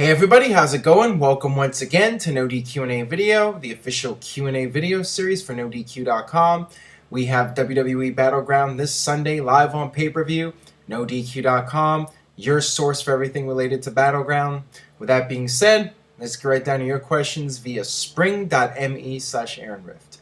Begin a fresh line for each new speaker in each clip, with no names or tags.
Hey everybody, how's it going? Welcome once again to NoDQ&A Video, the official Q&A video series for NoDQ.com. We have WWE Battleground this Sunday live on pay-per-view. NoDQ.com, your source for everything related to Battleground. With that being said, let's get right down to your questions via spring.me/AaronRift.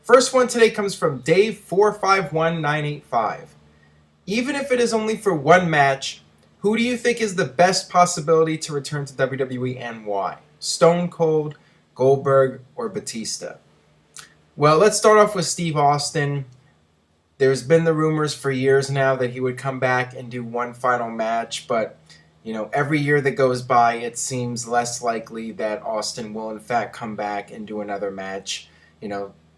First one today comes from Dave451985. Even if it is only for one match, who do you think is the best possibility to return to WWE and why? Stone Cold, Goldberg, or Batista? Well, let's start off with Steve Austin. There's been the rumors for years now that he would come back and do one final match, but every year that goes by, it seems less likely that Austin will in fact come back and do another match.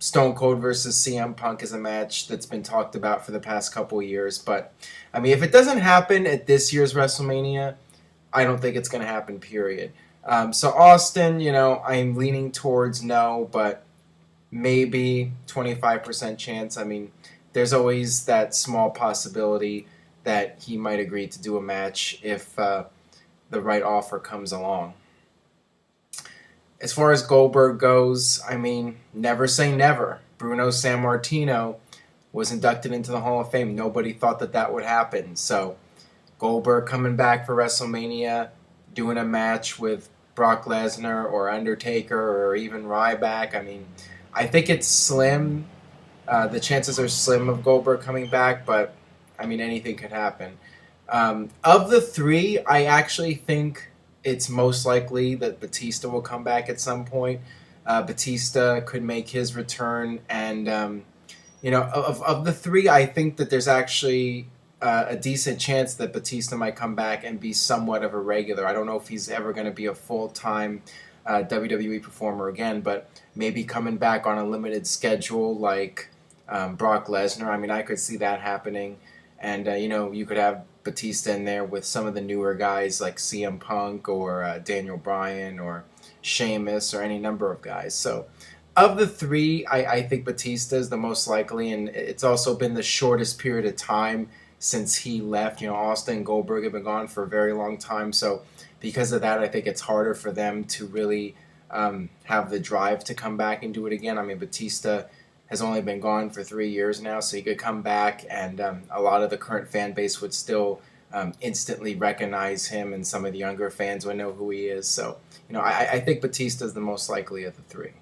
Stone Cold versus CM Punk is a match that's been talked about for the past couple years. But, if it doesn't happen at this year's WrestleMania, I don't think it's going to happen, period. So Austin, I'm leaning towards no, but maybe 25% chance. There's always that small possibility that he might agree to do a match if the right offer comes along. As far as Goldberg goes, never say never. Bruno Sammartino was inducted into the Hall of Fame. Nobody thought that would happen. So Goldberg coming back for WrestleMania, doing a match with Brock Lesnar or Undertaker or even Ryback. I think it's slim. The chances are slim of Goldberg coming back, but anything could happen. Of the three, I actually think it's most likely that Batista will come back at some point. Batista could make his return, and of the three, I think that there's actually a decent chance that Batista might come back and be somewhat of a regular. I don't know if he's ever going to be a full-time WWE performer again, but maybe coming back on a limited schedule like Brock Lesnar. I could see that happening, and you could have Batista in there with some of the newer guys like CM Punk or Daniel Bryan or Sheamus or any number of guys. So of the three, I think Batista is the most likely, and it's also been the shortest period of time since he left. Austin and Goldberg have been gone for a very long time, so because of that, I think it's harder for them to really have the drive to come back and do it again. Batista has only been gone for 3 years now, so he could come back, and a lot of the current fan base would still instantly recognize him, and some of the younger fans would know who he is. So, I think Batista is the most likely of the three.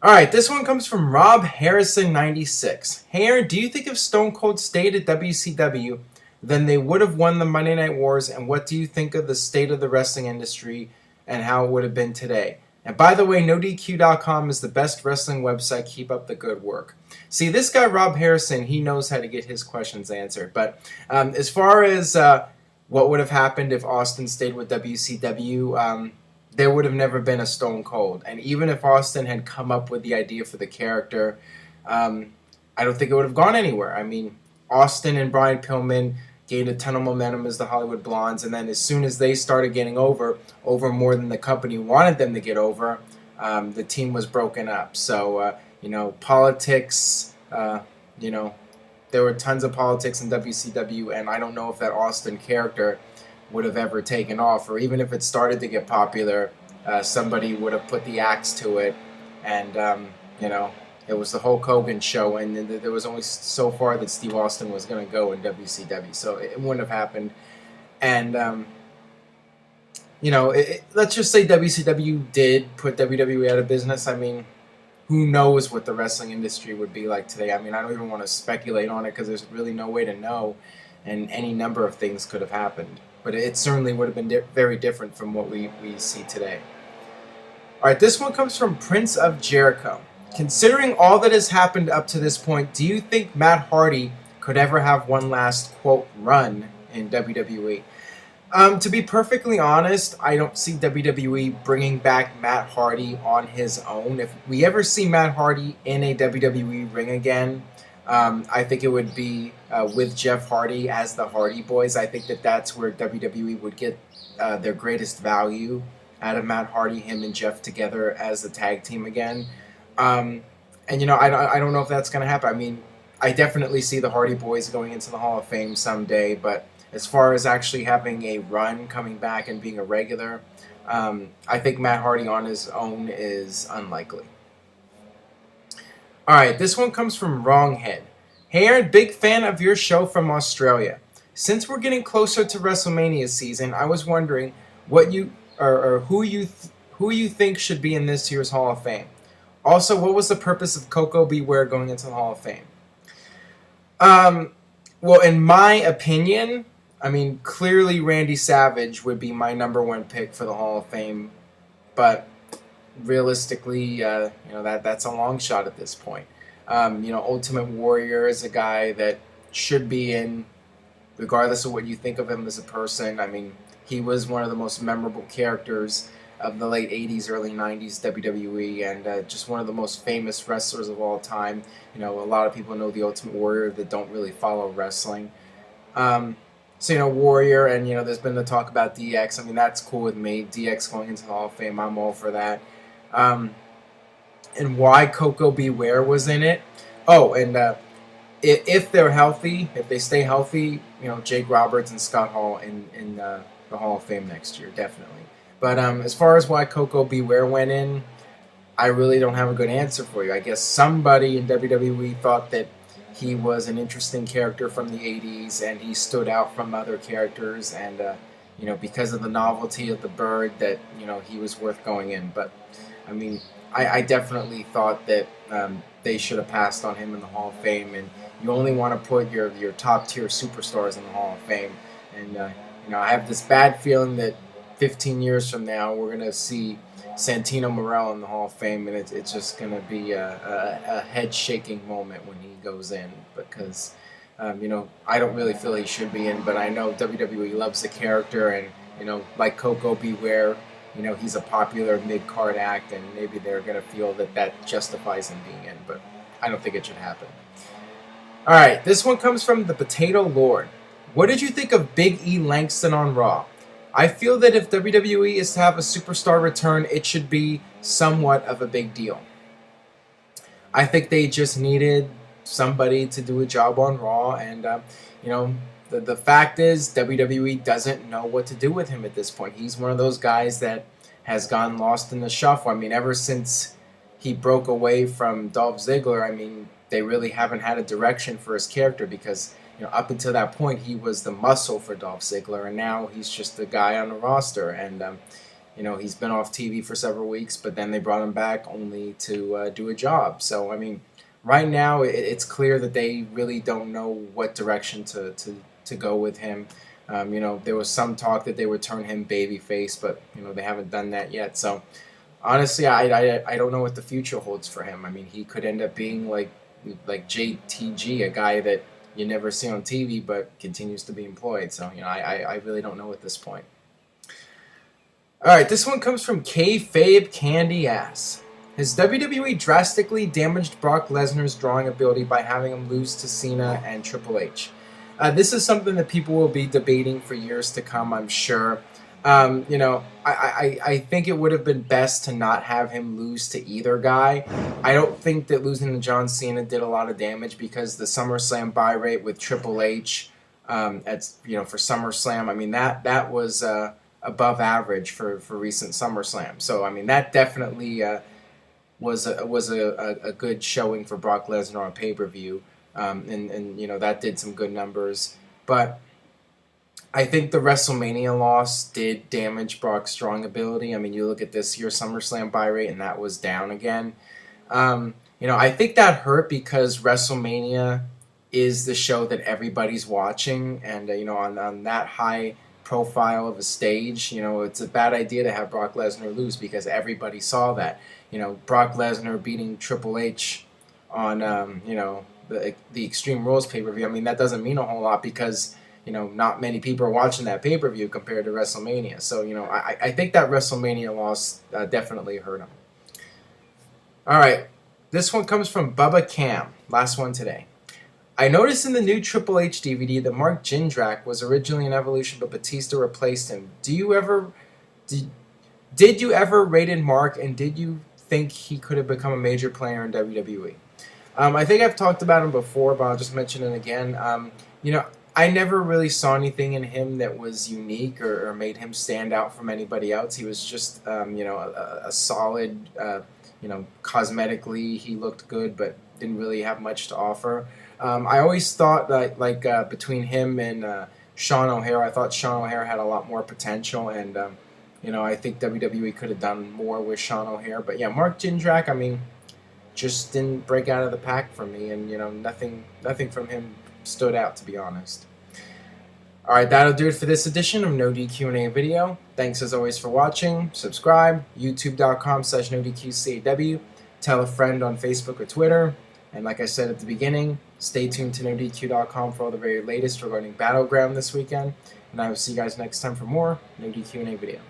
All right, this one comes from Rob Harrison96. Hey, Aaron, do you think if Stone Cold stayed at WCW, then they would have won the Monday Night Wars, and what do you think of the state of the wrestling industry and how it would have been today? And by the way, NoDQ.com is the best wrestling website. Keep up the good work. See, this guy, Rob Harrison, he knows how to get his questions answered. But as far as what would have happened if Austin stayed with WCW, there would have never been a Stone Cold. And even if Austin had come up with the idea for the character, I don't think it would have gone anywhere. Austin and Brian Pillman gained a ton of momentum as the Hollywood Blondes, and then as soon as they started getting over more than the company wanted them to get over, the team was broken up. So, politics, there were tons of politics in WCW, and I don't know if that Austin character would have ever taken off, or even if it started to get popular, somebody would have put the axe to it, and, it was the Hulk Hogan show, and there was only so far that Steve Austin was going to go in WCW, so it wouldn't have happened. And, let's just say WCW did put WWE out of business. Who knows what the wrestling industry would be like today? I don't even want to speculate on it because there's really no way to know, and any number of things could have happened. But it certainly would have been very different from what we see today. All right, this one comes from Prince of Jericho. Considering all that has happened up to this point, do you think Matt Hardy could ever have one last, quote, run in WWE? To be perfectly honest, I don't see WWE bringing back Matt Hardy on his own. If we ever see Matt Hardy in a WWE ring again, I think it would be with Jeff Hardy as the Hardy Boys. I think that's where WWE would get their greatest value out of Matt Hardy, him and Jeff together as the tag team again. I don't know if that's going to happen. I definitely see the Hardy Boys going into the Hall of Fame someday, but as far as actually having a run, coming back and being a regular, I think Matt Hardy on his own is unlikely. All right, this one comes from Wronghead. Hey Aaron, big fan of your show from Australia. Since we're getting closer to WrestleMania season, I was wondering what you or who you think should be in this year's Hall of Fame. Also, what was the purpose of Coco Beware going into the Hall of Fame? Well, in my opinion, I mean, clearly Randy Savage would be my #1 pick for the Hall of Fame, but realistically, that's a long shot at this point. Ultimate Warrior is a guy that should be in, regardless of what you think of him as a person. I mean, he was one of the most memorable characters of the late 80s, early 90s WWE, and just one of the most famous wrestlers of all time. A lot of people know the Ultimate Warrior that don't really follow wrestling. Warrior, and, there's been the talk about DX. I mean, that's cool with me. DX going into the Hall of Fame, I'm all for that. And why Coco Beware was in it. Oh, and if they're healthy, if they stay healthy, Jake Roberts and Scott Hall in the Hall of Fame next year, definitely. But as far as why Coco Beware went in, I really don't have a good answer for you. I guess somebody in WWE thought that he was an interesting character from the 80s, and he stood out from other characters, and because of the novelty of the bird, that he was worth going in. But I mean, I definitely thought that they should have passed on him in the Hall of Fame, and you only want to put your top tier superstars in the Hall of Fame. And I have this bad feeling that 15 years from now we're gonna see Santino Morel in the Hall of Fame, and it's just gonna be a head shaking moment when he goes in, because I don't really feel he should be in, but I know WWE loves the character, and like Coco Beware, he's a popular mid-card act, and maybe they're going to feel that justifies him being in, but I don't think it should happen. All right, this one comes from the Potato Lord. What did you think of Big E Langston on Raw? I feel that if WWE is to have a superstar return, it should be somewhat of a big deal. I think they just needed somebody to do a job on Raw, and the fact is, WWE doesn't know what to do with him at this point. He's one of those guys that has gone lost in the shuffle. I mean, ever since he broke away from Dolph Ziggler, I mean, they really haven't had a direction for his character, because up until that point, he was the muscle for Dolph Ziggler, and now he's just a guy on the roster. And he's been off TV for several weeks, but then they brought him back only to do a job. So I mean, right now it's clear that they really don't know what direction to go with him. There was some talk that they would turn him babyface, but they haven't done that yet. So honestly, I don't know what the future holds for him. I mean, he could end up being like JTG, a guy that you never see on TV but continues to be employed. So I really don't know at this point. All right, this one comes from Kayfabe Candy Ass. Has WWE drastically damaged Brock Lesnar's drawing ability by having him lose to Cena and Triple H? This is something that people will be debating for years to come, I'm sure. I think it would have bbeen best to not have him lose to either guy. I don't think that losing to John Cena did a lot of damage, because the SummerSlam buy rate with Triple H, for SummerSlam, I mean, that was above average for recent SummerSlam. So I mean, that definitely was a good showing for Brock Lesnar on pay-per-view. And that did some good numbers, but I think the WrestleMania loss did damage Brock's drawing ability. I mean, you look at this year's SummerSlam buy rate, and that was down again. I think that hurt because WrestleMania is the show that everybody's watching, and on that high profile of a stage, it's a bad idea to have Brock Lesnar lose, because everybody saw that. Brock Lesnar beating Triple H on the Extreme Rules pay-per-view. I mean, that doesn't mean a whole lot, because not many people are watching that pay-per-view compared to WrestleMania. So, I think that WrestleMania loss definitely hurt him. All right, this one comes from Bubba Cam, last one today. I noticed in the new Triple H DVD that Mark Jindrak was originally in Evolution, but Batista replaced him. Did you ever rated Mark, and did you think he could have become a major player in WWE? I think I've talked about him before, but I'll just mention it again. I never really saw anything in him that was unique or made him stand out from anybody else. He was just, a solid, cosmetically he looked good, but didn't really have much to offer. I always thought that, between him and Sean O'Hare, I thought Sean O'Hare had a lot more potential, and, I think WWE could have done more with Sean O'Hare. But yeah, Mark Jindrak, I mean, just didn't break out of the pack for me, and nothing from him stood out, to be honest. Alright, that'll do it for this edition of No DQ&A video. Thanks as always for watching. Subscribe, youtube.com/NoDQ&AW. Tell a friend on Facebook or Twitter. And like I said at the beginning, stay tuned to NoDQ.com for all the very latest regarding Battleground this weekend. And I will see you guys next time for more No DQ&A video.